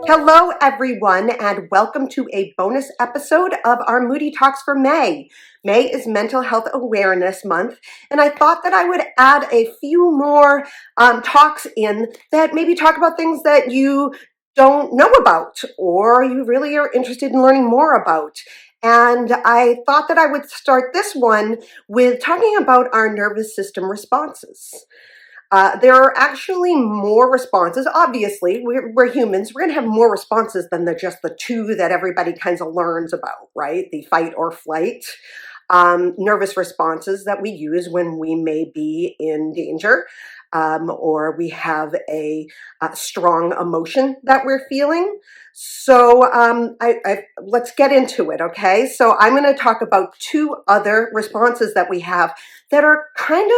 Hello, everyone, and welcome to a bonus episode of our Moody Talks for May. May is Mental Health Awareness Month, and I thought that I would add a few more talks in that maybe talk about things that you don't know about or you really are interested in learning more about. And I thought that I would start this one with talking about our nervous system responses. There are actually more responses. Obviously, we're humans. We're going to have more responses than just the two that everybody kind of learns about, right? The fight or flight nervous responses that we use when we may be in danger or we have a strong emotion that we're feeling. So let's get into it, okay? So I'm going to talk about two other responses that we have that are kind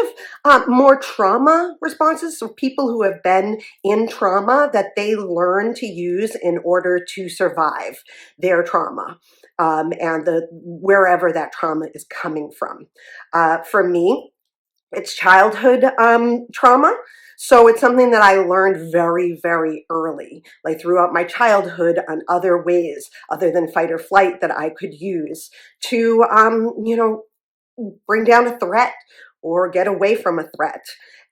of more trauma responses. So people who have been in trauma that they learn to use in order to survive their trauma. And wherever that trauma is coming from. For me, it's childhood trauma. So it's something that I learned very, very early, like throughout my childhood on other ways other than fight or flight that I could use to, bring down a threat or get away from a threat.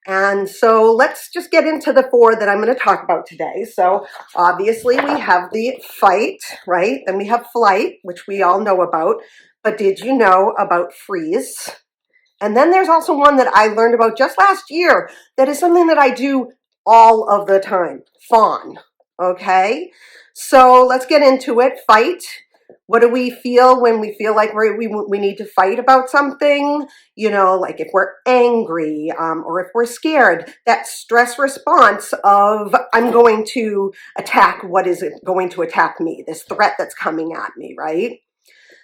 And so let's just get into the four that I'm going to talk about today. So obviously we have the fight, right? Then we have flight, which we all know about. But did you know about freeze? And then there's also one that I learned about just last year that is something that I do all of the time, fawn. Okay? So let's get into it. Fight. What do we feel when we feel like we need to fight about something? You know, like if we're angry or if we're scared, that stress response of I'm going to attack what is going to attack me, this threat that's coming at me, right?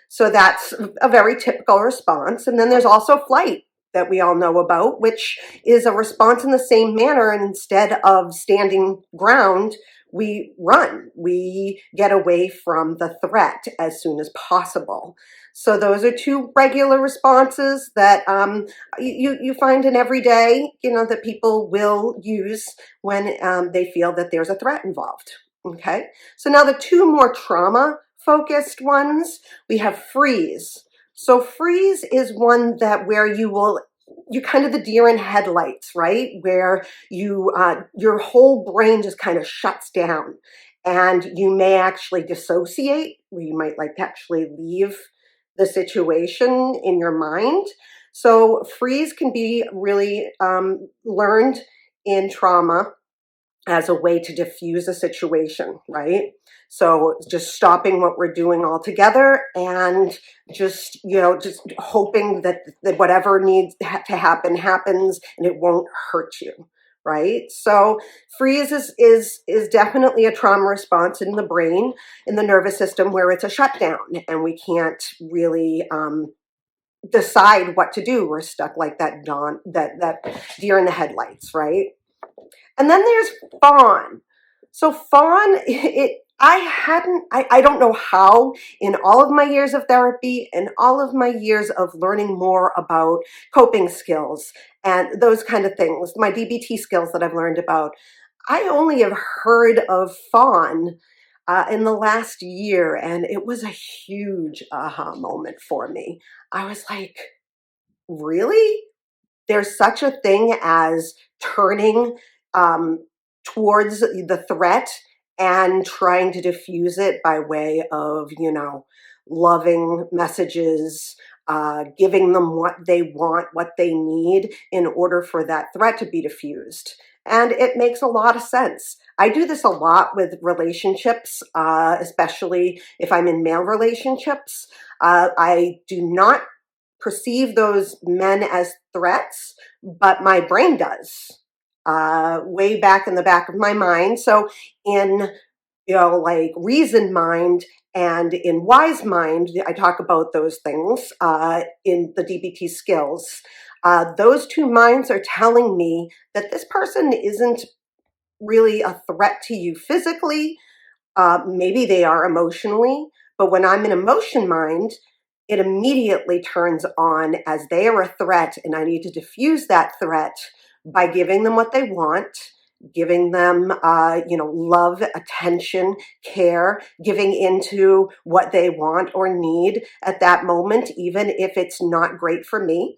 So that's a very typical response. And then there's also flight that we all know about, which is a response in the same manner. And instead of standing ground, we run. We get away from the threat as soon as possible. So those are two regular responses that you find in every day, that people will use when they feel that there's a threat involved. Okay. So now the two more trauma-focused ones, we have freeze. So freeze is one that where you're kind of the deer in headlights, right? Where your whole brain just kind of shuts down and you may actually dissociate, where you might like to actually leave the situation in your mind. So freeze can be really learned in trauma as a way to diffuse a situation, right? So just stopping what we're doing altogether and just hoping that whatever needs to happen happens and it won't hurt you, right? So freeze is definitely a trauma response in the brain, in the nervous system, where it's a shutdown and we can't really decide what to do. We're stuck like that deer in the headlights, right? And then there's fawn. So fawn, I don't know how in all of my years of therapy and all of my years of learning more about coping skills and those kind of things, my DBT skills that I've learned about, I only have heard of fawn in the last year, and it was a huge aha moment for me. I was like, really? There's such a thing as turning towards the threat and trying to diffuse it by way of, loving messages, giving them what they want, what they need in order for that threat to be diffused. And it makes a lot of sense. I do this a lot with relationships, especially if I'm in male relationships. I do not perceive those men as threats, but my brain does, way back in the back of my mind. So in, like reason mind and in wise mind, I talk about those things in the DBT skills. Those two minds are telling me that this person isn't really a threat to you physically. Maybe they are emotionally, but when I'm in emotion mind, it immediately turns on as they are a threat and I need to diffuse that threat by giving them what they want giving them, love, attention, care, giving into what they want or need at that moment, even if it's not great for me.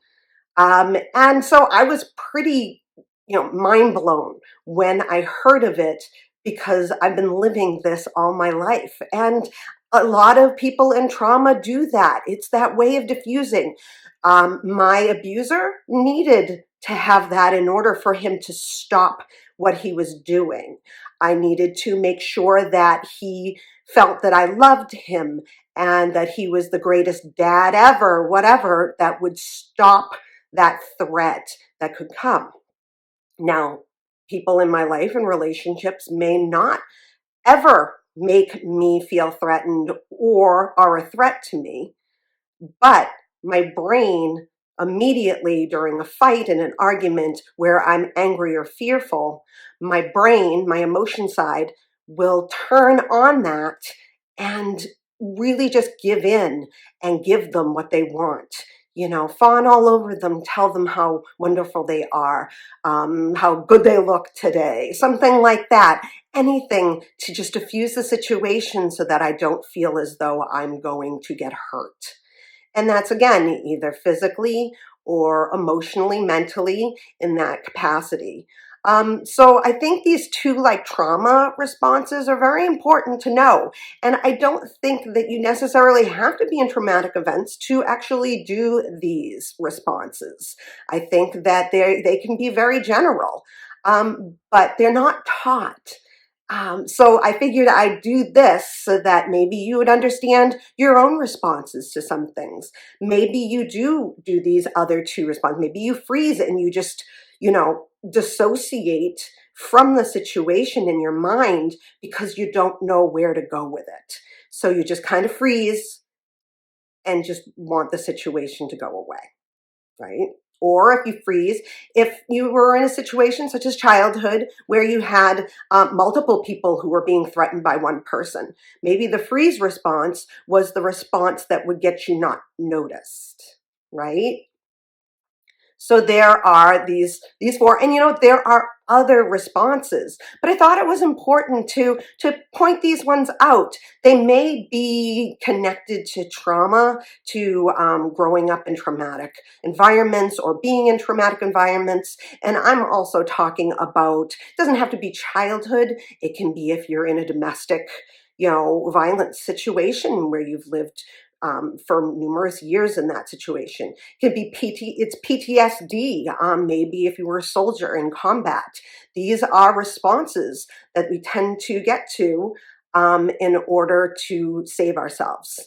And so I was pretty, mind blown when I heard of it because I've been living this all my life. And a lot of people in trauma do that. It's that way of diffusing. My abuser needed to have that in order for him to stop what he was doing. I needed to make sure that he felt that I loved him and that he was the greatest dad ever, whatever, that would stop that threat that could come. Now, people in my life and relationships may not ever make me feel threatened or are a threat to me, but my brain immediately during a fight and an argument where I'm angry or fearful, my brain, my emotion side will turn on that and really just give in and give them what they want. Fawn all over them, tell them how wonderful they are, how good they look today, something like that. Anything to just diffuse the situation so that I don't feel as though I'm going to get hurt. And that's, again, either physically or emotionally, mentally, in that capacity. So I think these two trauma responses are very important to know. And I don't think that you necessarily have to be in traumatic events to actually do these responses. I think that they can be very general, but they're not taught. So I figured I'd do this so that maybe you would understand your own responses to some things. Maybe you do these other two responses. Maybe you freeze and you just, dissociate from the situation in your mind because you don't know where to go with it. So you just kind of freeze and just want the situation to go away, right? Or if you freeze, if you were in a situation such as childhood where you had multiple people who were being threatened by one person, maybe the freeze response was the response that would get you not noticed, right? So there are these four, and there are other responses, but I thought it was important to point these ones out. They may be connected to trauma, to growing up in traumatic environments or being in traumatic environments. And I'm also talking about, it doesn't have to be childhood. It can be if you're in a domestic, violent situation where you've lived for numerous years in that situation. It could be it's PTSD, maybe if you were a soldier in combat. These are responses that we tend to get to in order to save ourselves.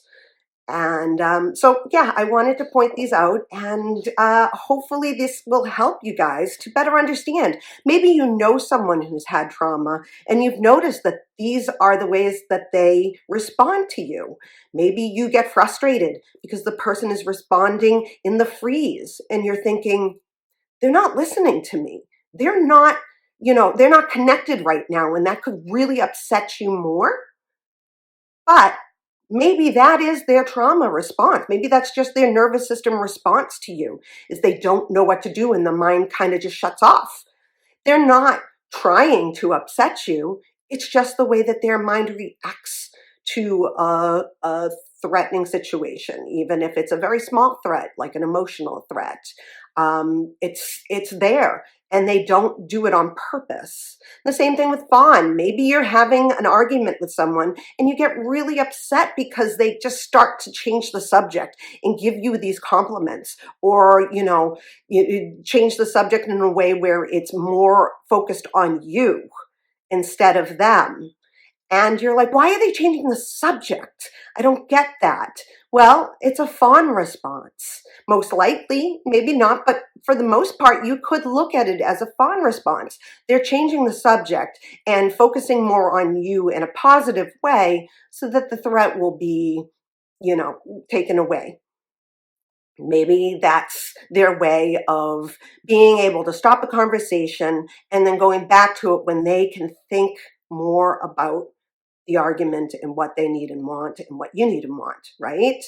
And yeah, I wanted to point these out, and hopefully this will help you guys to better understand. Maybe you know someone who's had trauma, and you've noticed that these are the ways that they respond to you. Maybe you get frustrated because the person is responding in the freeze, and you're thinking, they're not listening to me. They're not, they're not connected right now, and that could really upset you more. But maybe that is their trauma response. Maybe that's just their nervous system response to you, is they don't know what to do and the mind kind of just shuts off. They're not trying to upset you. It's just the way that their mind reacts to a threatening situation, even if it's a very small threat, like an emotional threat. It's there, and they don't do it on purpose. The same thing with fawn. Maybe you're having an argument with someone and you get really upset because they just start to change the subject and give you these compliments, or you change the subject in a way where it's more focused on you instead of them. And you're like, why are they changing the subject? I don't get that. Well, it's a fawn response. Most likely, maybe not, but for the most part, you could look at it as a fawn response. They're changing the subject and focusing more on you in a positive way so that the threat will be, taken away. Maybe that's their way of being able to stop a conversation and then going back to it when they can think more about the argument and what they need and want and what you need and want, right?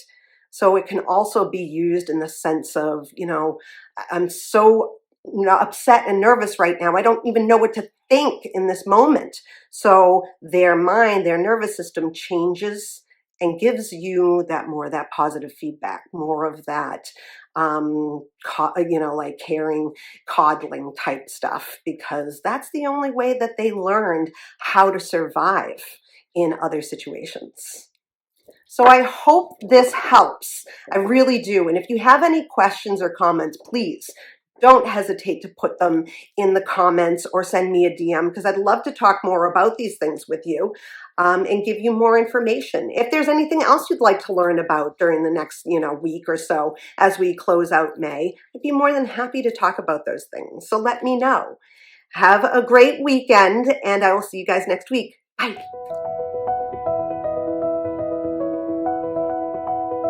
So it can also be used in the sense of, I'm so upset and nervous right now. I don't even know what to think in this moment. So their mind, their nervous system changes and gives you that positive feedback, more of that, like caring, coddling type stuff, because that's the only way that they learned how to survive in other situations. So I hope this helps. I really do. And if you have any questions or comments, please don't hesitate to put them in the comments or send me a DM, because I'd love to talk more about these things with you, and give you more information. If there's anything else you'd like to learn about during the next week or so as we close out May, I'd be more than happy to talk about those things. So let me know. Have a great weekend, and I will see you guys next week. Bye.